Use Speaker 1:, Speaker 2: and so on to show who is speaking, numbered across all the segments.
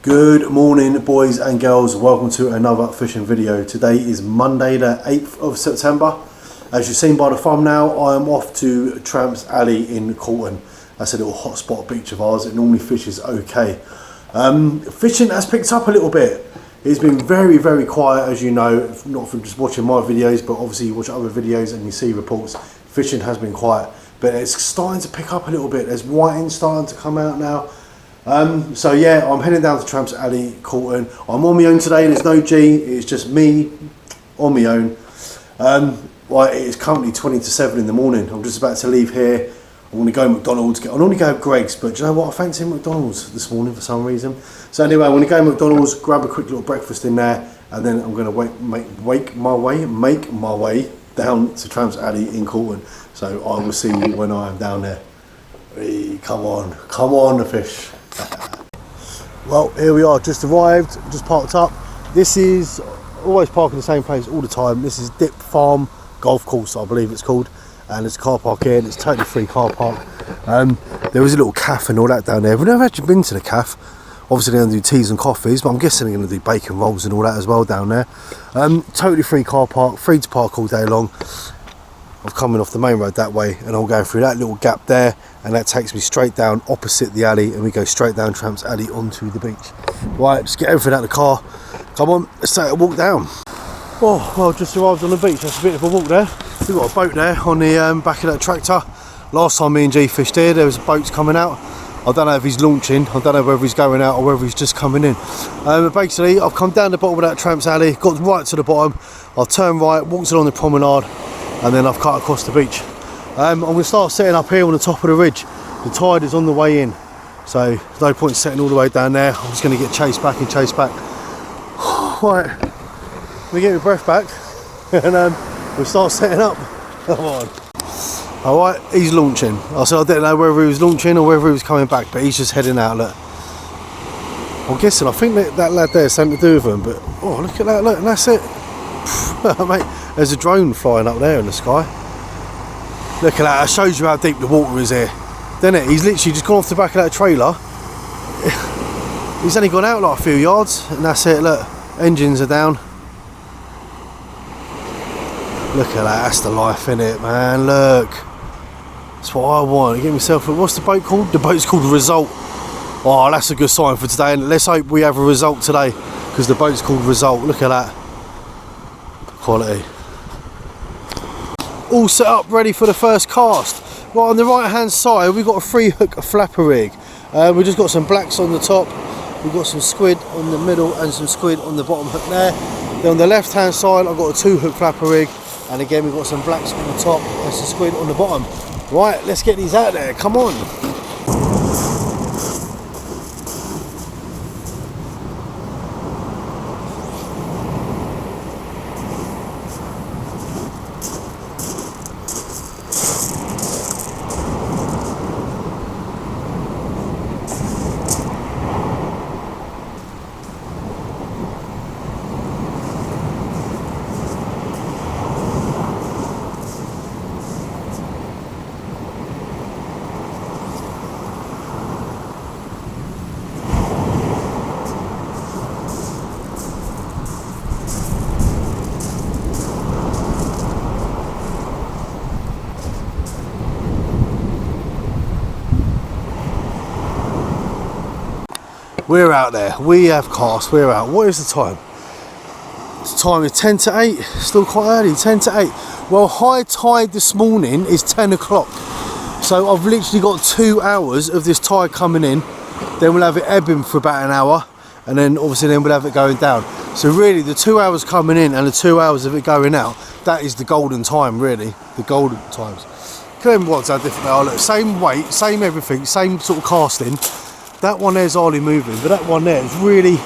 Speaker 1: Good morning, boys and girls. Welcome to another fishing video. Today is Monday the 8th of September. As you've seen by the thumbnail, I am off to Tramps Alley in Corton. That's a little hotspot beach of ours. It normally fishes okay. Fishing has picked up a little bit. It's been very quiet, as you know, not from just watching my videos, but obviously you watch other videos and you see reports. Fishing has been quiet, but it's starting to pick up a little bit. There's whiting starting to come out now. So yeah, I'm heading down to Tramps Alley, Corton. I'm on my own today, there's no G, it's just me on my own. Right, it's currently 20 to 7 in the morning. I'm just about to leave here. I want to go to McDonald's. I normally go to Greg's, but do you know what? I fancy McDonald's this morning for some reason. So anyway, I want to go to McDonald's, grab a quick little breakfast in there, and then I'm going to make my way down to Tramps Alley in Corton. So I will see you when I am down there. Hey, come on the fish. Well, here we are, just arrived, just parked up. This is, always park in the same place all the time. This is Dip Farm Golf Course, I believe it's called. And there's a car park here, and it's totally free car park. There was a little cafe and all that down there. We've never actually been to the cafe. Obviously they're going to do teas and coffees, but I'm guessing they're going to do bacon rolls and all that as well down there. Totally free car park, free to park all day long. I'm coming off the main road that way, and I'll go through that little gap there, and that takes me straight down opposite the alley, and we go straight down Tramps Alley onto the beach. Right, just get everything out of the car. Come on, let's take a walk down. Oh, well, just arrived on the beach. That's a bit of a walk there. We've got a boat there on the back of that tractor. Last time me and G fished here, there was boats coming out. I don't know if he's launching, I don't know whether he's going out or whether he's just coming in. But basically, I've come down the bottom of that Tramps Alley, got right to the bottom. I'll turn right, walked along the promenade, and then I've cut across the beach. I'm going to start setting up here on the top of the ridge. The tide is on the way in, so there's no point setting all the way down there. I'm just going to get chased back. Right, let me get my breath back, and we'll start setting up. Come on. Alright, he's launching. I said I didn't know whether he was launching or whether he was coming back, but he's just heading out, look. I'm guessing, I think that lad there has something to do with him, but oh, look at that, look, and that's it. Mate, there's a drone flying up there in the sky. Look at that, that shows you how deep the water is here, doesn't it? He's literally just gone off the back of that trailer. He's only gone out like a few yards, and that's it, look, engines are down. Look at that, that's the life in it, man, look. That's what I want, get myself, what's the boat called? The boat's called Result. Oh, that's a good sign for today, and let's hope we have a result today, because the boat's called Result. Look at that. Quality. All set up ready for the first cast. Right, on the right hand side we've got a 3-hook flapper rig. We've just got some blacks on the top, we've got some squid on the middle and some squid on the bottom hook there. Then on the left hand side I've got a 2-hook flapper rig, and again we've got some blacks on the top and some squid on the bottom. Right, let's get these out there, come on. We're out there, we have cast, we're out. What is the time? The time is 10 to 8, still quite early, 10 to 8. Well, high tide this morning is 10 o'clock. So I've literally got 2 hours of this tide coming in, then we'll have it ebbing for about an hour, and then obviously then we'll have it going down. So really the 2 hours coming in and the 2 hours of it going out, that is the golden time really, the golden times. Look at them rods how different they are, look, same weight, same everything, same sort of casting. That one there's hardly moving, but that one there has really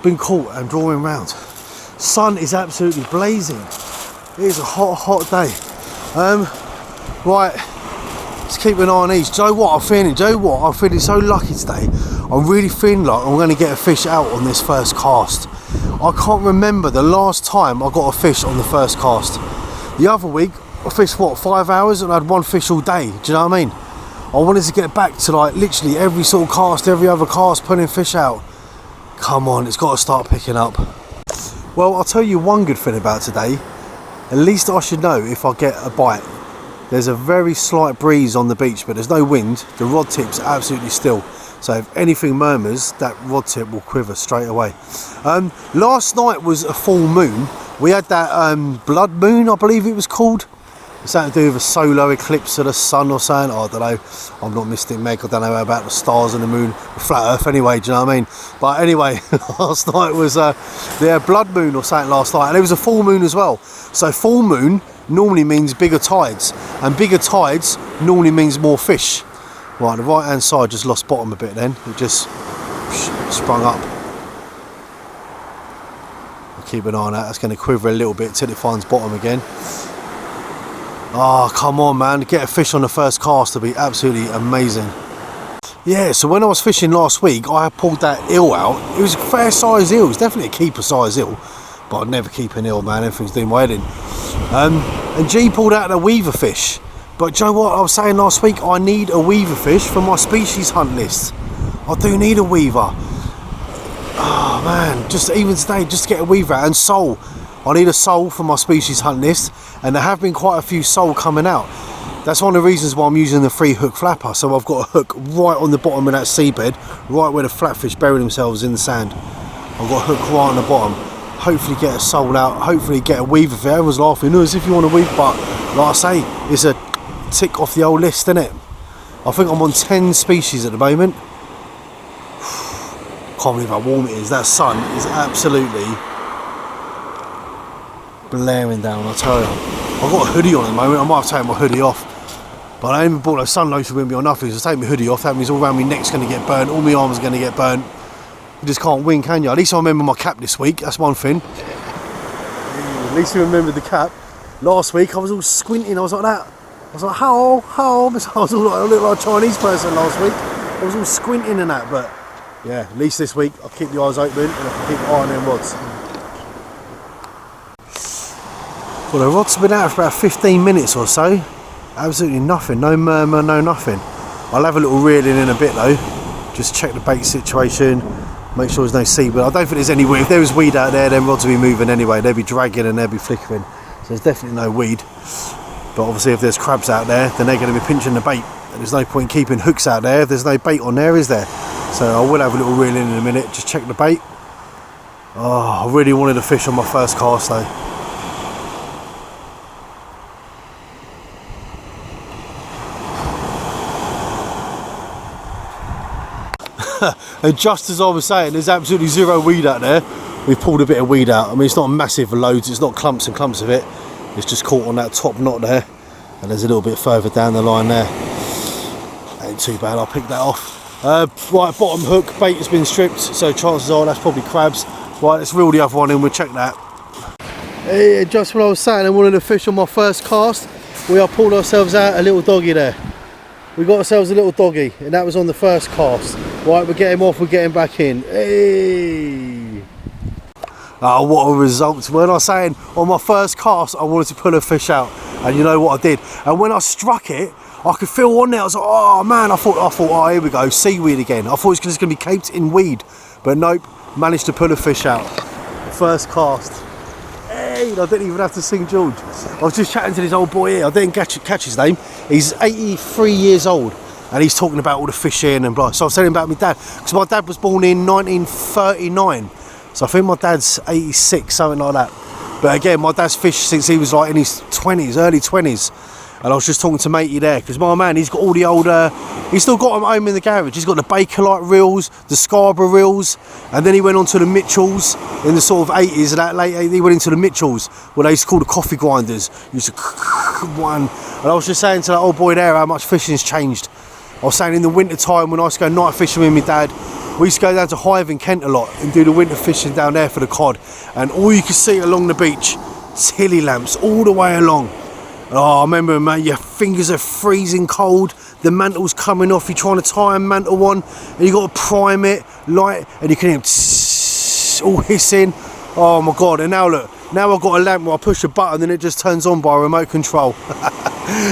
Speaker 1: been caught and drawing round. Sun is absolutely blazing. It is a hot day. Right, let's keep an eye on these. Do you know what I'm feeling? I'm feeling so lucky today. I'm really feeling like I'm going to get a fish out on this first cast. I can't remember the last time I got a fish on the first cast. The other week, I fished what, 5 hours, and I had one fish all day. Do you know what I mean? I wanted to get back to like literally every sort of cast, every other cast, pulling fish out. Come on, it's got to start picking up. Well, I'll tell you one good thing about today. At least I should know if I get a bite. There's a very slight breeze on the beach, but there's no wind. The rod tip's absolutely still. So if anything murmurs, that rod tip will quiver straight away. Last night was a full moon. We had that blood moon, I believe it was called. It's something to do with a solar eclipse of the sun or something. Oh, I don't know. I'm not Mystic Meg. I don't know about the stars and the moon. Flat Earth anyway, do you know what I mean? But anyway, last night was blood moon or something last night. And it was a full moon as well. So full moon normally means bigger tides. And bigger tides normally means more fish. Right, the right hand side just lost bottom a bit then. It just sprung up. I'll keep an eye on that. That's going to quiver a little bit till it finds bottom again. Oh, come on, man. Get a fish on the first cast to be absolutely amazing. Yeah, so when I was fishing last week, I pulled that eel out. It was a fair size eel. It's definitely a keeper size eel. But I'd never keep an eel, man. Everything's doing my head in. And G pulled out a weaver fish. But do you know what I was saying last week? I need a weaver fish for my species hunt list. I do need a weaver. Oh, man. Just even today, just to get a weaver out. And sole. I need a sole for my species hunt list, and there have been quite a few sole coming out. That's one of the reasons why I'm using the 3-hook flapper. So I've got a hook right on the bottom of that seabed, right where the flatfish bury themselves in the sand. I've got a hook right on the bottom. Hopefully get a sole out, hopefully get a weaver fish. Everyone's laughing, no, as if you want a weaver, but like I say, it's a tick off the old list, isn't it? I think I'm on 10 species at the moment. Can't believe how warm it is. That sun is absolutely blaring down, I tell you. I've got a hoodie on at the moment. I might have taken my hoodie off, but I ain't bought no sun lotion with me or nothing. So take my hoodie off, that means all around my neck's going to get burnt, all my arms are going to get burnt. You just can't win, can you? At least I remember my cap this week, that's one thing. At least you remembered the cap. Last week I was all squinting, I was like that. I was like, how? I was all like, I looked like a Chinese person last week. I was all squinting and that, but yeah, at least this week I'll keep the eyes open and I can keep an eye on them rods. Well, the rod's been out for about 15 minutes or so. Absolutely nothing, no murmur, no nothing. I'll have a little reeling in a bit though. Just check the bait situation, make sure there's no seaweed. I don't think there's any weed. If there was weed out there, then rods would be moving anyway. They'd be dragging and they'd be flickering. So there's definitely no weed. But obviously if there's crabs out there, then they're going to be pinching the bait. And there's no point keeping hooks out there if there's no bait on there, is there? So I will have a little reel in a minute, just check the bait. Oh, I really wanted a fish on my first cast though. And just as I was saying, there's absolutely zero weed out there. We've pulled a bit of weed out. I mean, it's not massive loads, it's not clumps and clumps of it. It's just caught on that top knot there. And there's a little bit further down the line there. Ain't too bad, I'll pick that off. Right, bottom hook, bait has been stripped, so chances are that's probably crabs. Right, let's reel the other one in, we'll check that. Hey, just what I was saying, I wanted a fish on my first cast. We have pulled ourselves out a little doggy there. We got ourselves a little doggy, and that was on the first cast. Right, we'll get him off, we're getting back in. Hey! Oh, what a result. When I was saying on my first cast, I wanted to pull a fish out, and you know what I did? And when I struck it, I could feel on there, I was like, oh man, I thought, oh, here we go, seaweed again. I thought it was just going to be caped in weed, but nope, managed to pull a fish out. First cast. Hey, I didn't even have to sing George. I was just chatting to this old boy here, I didn't catch his name. He's 83 years old, and he's talking about all the fishing and blah. So I was telling him about my dad, because my dad was born in 1939. So I think my dad's 86, something like that. But again, my dad's fished since he was like in his 20s, early 20s. And I was just talking to matey there, because my man, he's got all the old, he's still got them home in the garage. He's got the Bakelite reels, the Scarborough reels, and then he went on to the Mitchells in the sort of 80s, and that late 80s, he went into the Mitchells, what they used to call the coffee grinders. Used to one. And I was just saying to that old boy there how much fishing's changed. I was saying in the winter time when I used to go night fishing with my dad, we used to go down to Hive in Kent a lot and do the winter fishing down there for the cod. And all you could see along the beach, tilly lamps all the way along. Oh, I remember, mate, your fingers are freezing cold, the mantle's coming off, you're trying to tie a mantle on, and you got to prime it, light, and you can hear tss, all hissing. Oh my God, and now look, now I've got a lamp where I push a button and it just turns on by remote control.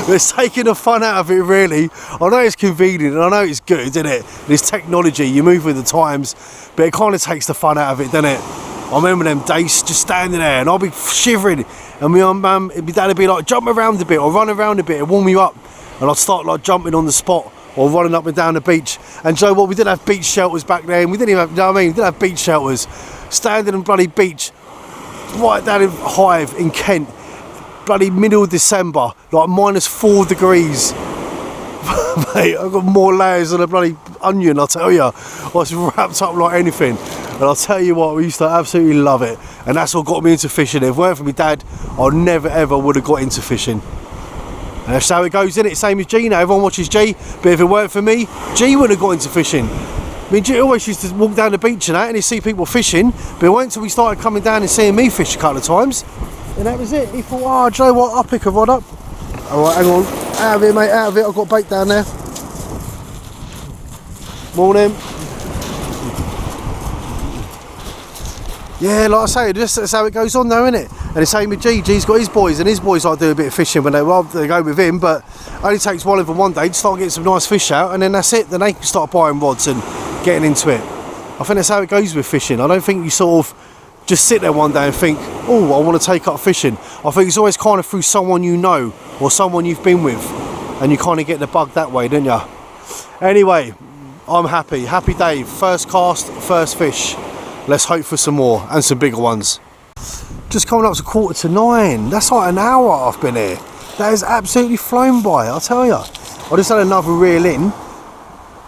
Speaker 1: But it's taking the fun out of it, really. I know it's convenient and I know it's good, isn't it? There's technology, you move with the times, but it kind of takes the fun out of it, doesn't it? I remember them days just standing there and I'll be shivering and my dad would be like, jump around a bit or run around a bit and warm me up, and I'd start like jumping on the spot or running up and down the beach. And Joe, what, we didn't have beach shelters back then. We didn't even have, you know what I mean? We didn't have beach shelters. Standing on bloody beach, right down in Hive in Kent, bloody middle of December, like -4 degrees. Mate, I've got more layers than a bloody onion, I'll tell you. I was wrapped up like anything. And I'll tell you what, we used to absolutely love it. And that's what got me into fishing. If it weren't for my dad, I never ever would have got into fishing. And that's how it goes, isn't it? Same as G now. Everyone watches G, but if it weren't for me, G wouldn't have got into fishing. I mean, G always used to walk down the beach and that, and he'd see people fishing, but it weren't until we started coming down and seeing me fish a couple of times. And that was it. He thought, oh, Joe, what? I'll pick a rod up. All right, hang on. Out of it, mate, out of it. I've got bait down there. Morning. Yeah, like I say, that's how it goes on though, isn't it? And the same with G. G's got his boys, and his boys like do a bit of fishing when they go with him, but it only takes one of them one day to start getting some nice fish out, and then that's it. Then they can start buying rods and getting into it. I think that's how it goes with fishing. I don't think you sort of just sit there one day and think, oh, I want to take up fishing. I think it's always kind of through someone you know or someone you've been with, and you kind of get the bug that way, don't you? Anyway, I'm happy. Happy day. First cast, first fish. Let's hope for some more and some bigger ones. Just coming up to 8:45. That's like an hour I've been here. That has absolutely flown by, I'll tell you. I just had another reel in.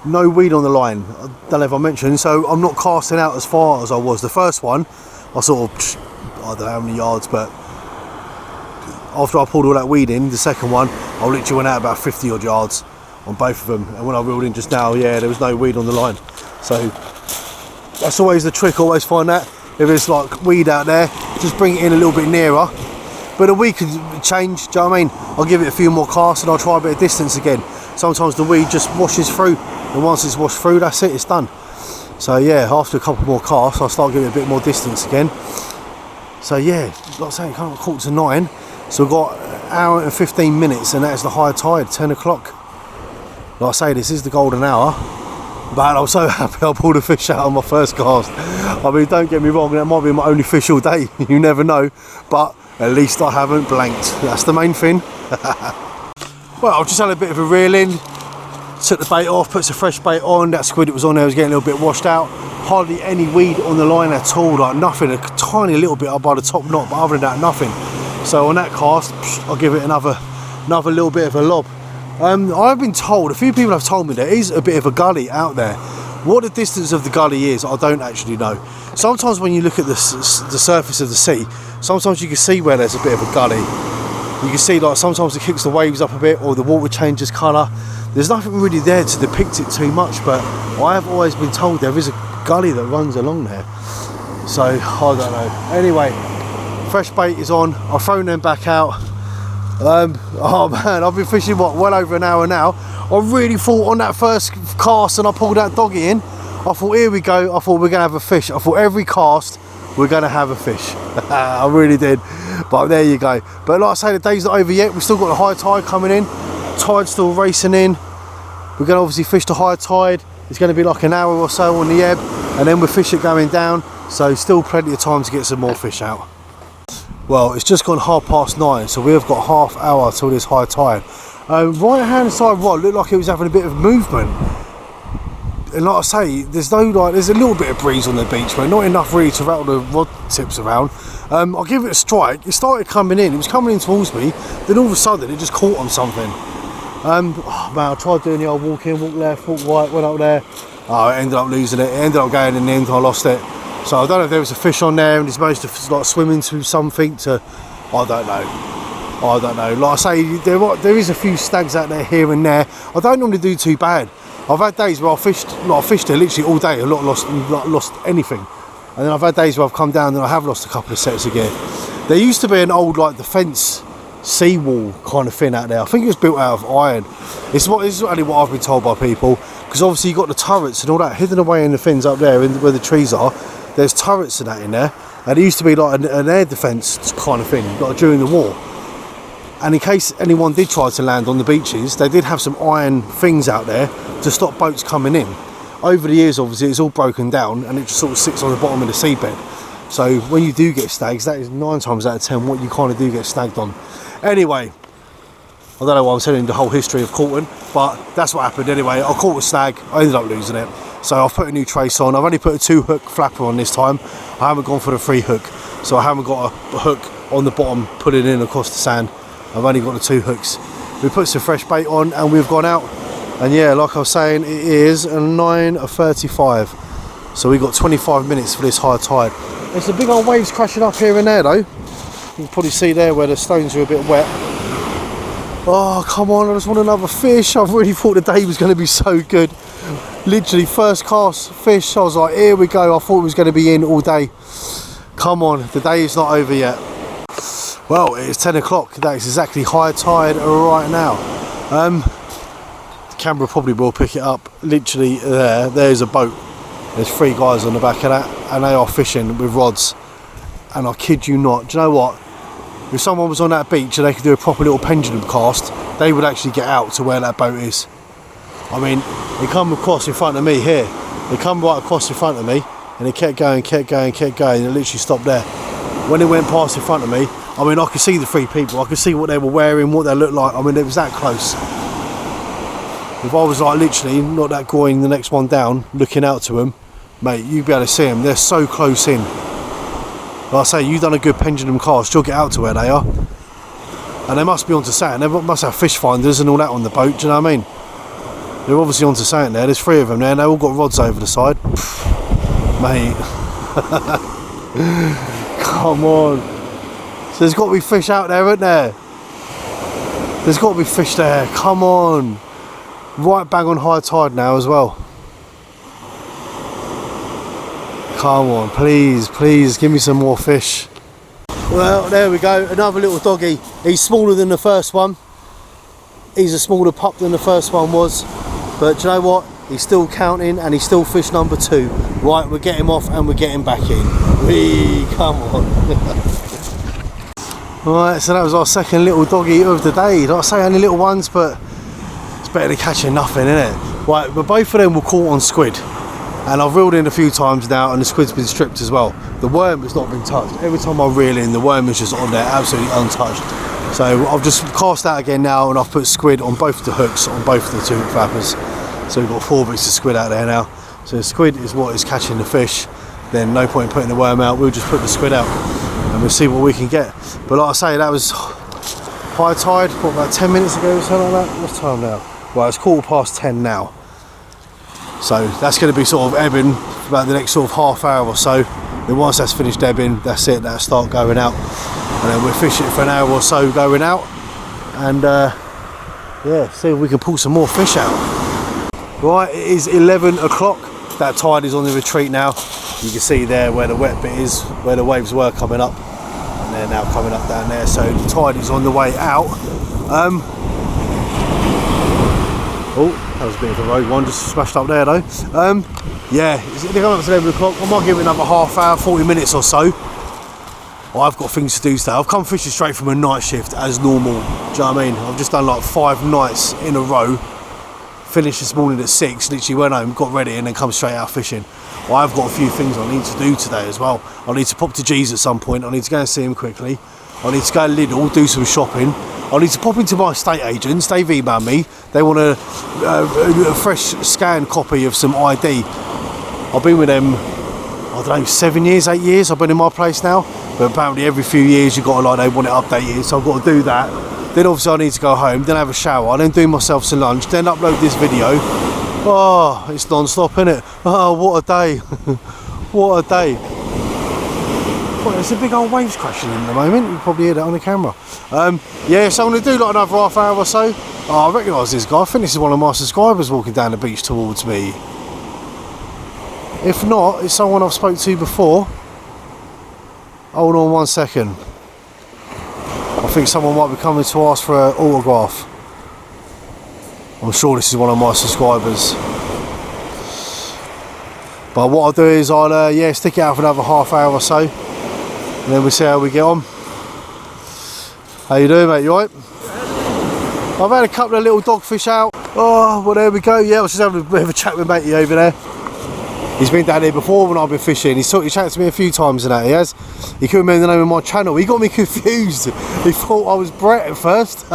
Speaker 1: No weed on the line. I don't know if I mentioned, so I'm not casting out as far as I was. The first one, I sort of, I don't know how many yards, but after I pulled all that weed in, the second one, I literally went out about 50 odd yards on both of them. And when I reeled in just now, yeah, there was no weed on the line. So that's always the trick, always find that. If there's like weed out there, just bring it in a little bit nearer. But the weed can change, do you know what I mean? I'll give it a few more casts and I'll try a bit of distance again. Sometimes the weed just washes through, and once it's washed through, that's it, it's done. So yeah, after a couple more casts, I'll start giving it a bit more distance again. So yeah, like I say, kind of 8:45. So we've got an hour and 15 minutes, and that's the high tide, 10 o'clock. Like I say, this is the golden hour. But I'm so happy I pulled a fish out on my first cast. I mean, don't get me wrong, that might be my only fish all day. You never know. But at least I haven't blanked. That's the main thing. Well, I've just had a bit of a reel in. Took the bait off, put some fresh bait on. That squid that was on there was getting a little bit washed out. Hardly any weed on the line at all. Like nothing. A tiny little bit up by the top knot. But other than that, nothing. So on that cast, I'll give it another little bit of a lob. I've been told, a few people have told me there is a bit of a gully out there. What the distance of the gully is, I don't actually know. Sometimes when you look at the surface of the sea, sometimes you can see where there's a bit of a gully. You can see like sometimes it kicks the waves up a bit or the water changes colour. There's nothing really there to depict it too much, but I have always been told there is a gully that runs along there. So, I don't know. Anyway, fresh bait is on. I've thrown them back out. Oh man, I've been fishing well over an hour now. I really thought on that first cast and I pulled that doggy in, I thought here we go, I thought we're gonna have a fish. I thought every cast we're gonna have a fish. I really did, but there you go. But like I say, the day's not over yet. We've still got the high tide coming in, tide's still racing in. We're gonna obviously fish the high tide. It's gonna be like an hour or so on the ebb, and then we'll fish it going down, so still plenty of time to get some more fish out. Well, it's just gone 9:30, so we've got half hour till this high tide. Right hand side rod looked like it was having a bit of movement. And like I say, there's a little bit of breeze on the beach, but not enough really to rattle the rod tips around. I'll give it a strike. It started coming in, it was coming in towards me, then all of a sudden it just caught on something. Oh man, I tried doing the old walk in, walk left, walk right, went up there. Oh, I ended up losing it. It ended up going in the end, I lost it. So I don't know if there was a fish on there and he's managed to like swim into something to, I don't know. Like I say, there is a few snags out there here and there. I don't normally do too bad. I've had days where I fished there literally all day, not lost anything. And then I've had days where I've come down and I have lost a couple of sets of gear. There used to be an old like defence seawall kind of thing out there. I think it was built out of iron. This is only what I've been told by people, because obviously you've got the turrets and all that hidden away in the fins up there where the trees are. There's turrets and that in there, and it used to be like an air defence kind of thing, like during the war. And in case anyone did try to land on the beaches, they did have some iron things out there to stop boats coming in. Over the years, obviously, it's all broken down and it just sort of sits on the bottom of the seabed. So when you do get stags, that is 9 times out of 10 what you kind of do get snagged on. Anyway, I don't know why I'm telling you the whole history of Corton, but that's what happened anyway. I caught a snag, I ended up losing it. So I've put a new trace on. I've only put a 2-hook flapper on this time. I haven't gone for the 3-hook. So I haven't got a hook on the bottom pulling in across the sand. I've only got the 2 hooks. We put some fresh bait on and we've gone out. And yeah, like I was saying, it is 9:35. So we've got 25 minutes for this high tide. There's some big old waves crashing up here and there though. You can probably see there where the stones are a bit wet. Oh, come on, I just want another fish. I really thought the day was going to be so good. Literally, first cast fish, I was like, here we go. I thought it was going to be in all day. Come on, the day is not over yet. Well, it's 10 o'clock. That is exactly high tide right now. The camera probably will pick it up. Literally, there's a boat. There's 3 guys on the back of that, and they are fishing with rods. And I kid you not, do you know what? If someone was on that beach and they could do a proper little pendulum cast, they would actually get out to where that boat is. I mean, they come across in front of me here. They come right across in front of me, and it kept going, and it literally stopped there. When it went past in front of me, I mean, I could see the 3 people. I could see what they were wearing, what they looked like. I mean, it was that close. If I was like literally not that going the next one down, looking out to them, mate, you'd be able to see them. They're so close in. Like I say, you've done a good pendulum cast, you'll get out to where they are. And they must be onto something. They must have fish finders and all that on the boat, do you know what I mean? They're obviously onto something there. There's 3 of them there and they all got rods over the side. Mate. Come on. So there's got to be fish out there, isn't there? There's got to be fish there. Come on. Right bang on high tide now as well. Come on, please, give me some more fish. Well, there we go, another little doggy. He's smaller than the first one. He's a smaller pup than the first one was. But do you know what? He's still counting and he's still fish number 2. Right, we're getting him off and we're getting back in. Whee, come on. Right, so that was our second little doggy of the day. Like I say, only little ones, but it's better than catching nothing, isn't it? Right, but both of them were caught on squid. And I've reeled in a few times now and the squid's been stripped as well. The worm has not been touched. Every time I reel in, the worm is just on there, absolutely untouched. So I've just cast out again now and I've put squid on both the hooks, on both the 2 hook flappers. So we've got 4 bits of squid out there now. So the squid is what is catching the fish. Then no point in putting the worm out, we'll just put the squid out and we'll see what we can get. But like I say, that was high tide, what, about 10 minutes ago or something like that? What's time now? Well, it's 10:15 now. So that's going to be sort of ebbing for about the next sort of half hour or so. Then once that's finished ebbing, that's it, that'll start going out. And then we'll fish it for an hour or so going out. And yeah, see if we can pull some more fish out. Right, it is 11 o'clock. That tide is on the retreat now. You can see there where the wet bit is, where the waves were coming up. And they're now coming up down there. So the tide is on the way out. Oh, that was a bit of a road one, just smashed up there though. Yeah, they're coming up to 11 o'clock. I might give it another half hour, 40 minutes or so. I've got things to do today. I've come fishing straight from a night shift as normal. Do you know what I mean? I've just done like 5 nights in a row. Finished this morning at 6, literally went home, got ready and then come straight out fishing. Well, I've got a few things I need to do today as well. I need to pop to G's at some point. I need to go and see him quickly. I need to go to Lidl, do some shopping. I need to pop into my estate agents. They've emailed me. They want a fresh scanned copy of some ID. I've been with them, I don't know, 7 years, 8 years. I've been in my place now. But apparently every few years you've got to, like, they want it updated. So I've got to do that. Then obviously I need to go home, then have a shower, then do myself some lunch, then upload this video. Oh, it's non-stop, isn't it? Oh, what a day. What a day. Well, there's a big old waves crashing in the moment. You can probably hear that on the camera. Yeah, so I'm going to do like another half hour or so. Oh, I recognise this guy. I think this is one of my subscribers walking down the beach towards me. If not, it's someone I've spoke to before. Hold on 1 second. I think someone might be coming to ask for an autograph. I'm sure this is one of my subscribers. But what I'll do is I'll yeah, stick it out for another half hour or so. And then we'll see how we get on. How you doing, mate? You alright? I've had a couple of little dogfish out. Oh, well, there we go. Yeah, I was just having a bit of a chat with matey over there. He's been down here before when I've been fishing. He chatted to me a few times and that, he has. He couldn't remember the name of my channel. He got me confused. He thought I was Brett at first.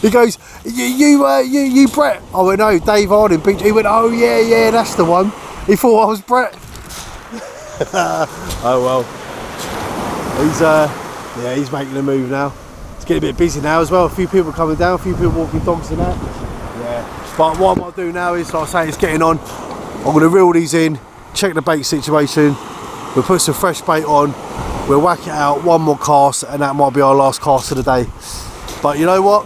Speaker 1: He goes, you Brett? I went, no, Dave Harding. He went, oh yeah, that's the one. He thought I was Brett. Oh well. He's making a move now. It's getting a bit busy now as well. A few people coming down, a few people walking dogs and that. Yeah. But what I might do now is, like I say, it's getting on. I'm going to reel these in, check the bait situation, we'll put some fresh bait on, we'll whack it out, one more cast, and that might be our last cast of the day. But you know what?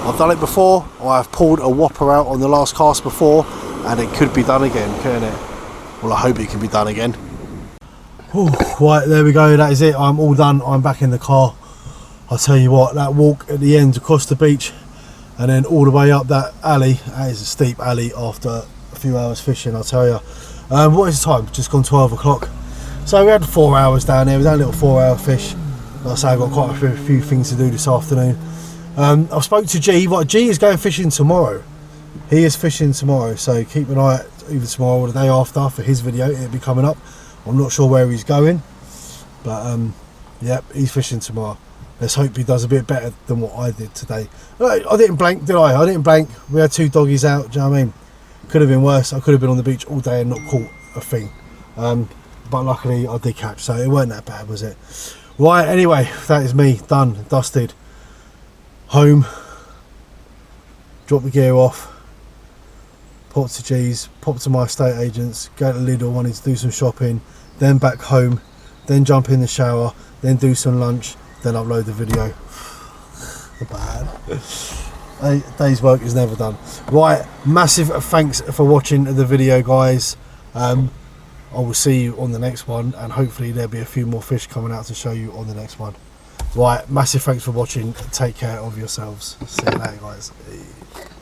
Speaker 1: I've done it before. I've pulled a whopper out on the last cast before, and it could be done again, couldn't it? Well, I hope it can be done again. Ooh, right, there we go, that is it. I'm all done, I'm back in the car. I'll tell you what, that walk at the end across the beach, and then all the way up that alley, that is a steep alley after a few hours fishing, I'll tell you. What is the time? Just gone 12 o'clock. So we had 4 hours down there. We had a little 4-hour fish. Like I say, I've got quite a few things to do this afternoon. I spoke to G. G is going fishing tomorrow. He is fishing tomorrow, so keep an eye out either tomorrow or the day after for his video. It'll be coming up. I'm not sure where he's going, but yep, he's fishing tomorrow. Let's hope he does a bit better than what I did today. I didn't blank, did I? I didn't blank. We had 2 doggies out, do you know what I mean? Could have been worse. I could have been on the beach all day and not caught a thing. But luckily I did catch, so it weren't that bad, was it? Right, anyway, that is me, done, dusted. Home. Drop the gear off. Pop to G's, pop to my estate agents, go to Lidl, wanting to do some shopping, then back home, then jump in the shower, then do some lunch, then upload the video. Bad. Day's work is never done. Right, massive thanks for watching the video, guys. I will see you on the next one, and hopefully there'll be a few more fish coming out to show you on the next one. Right, massive thanks for watching. Take care of yourselves. See you later, guys.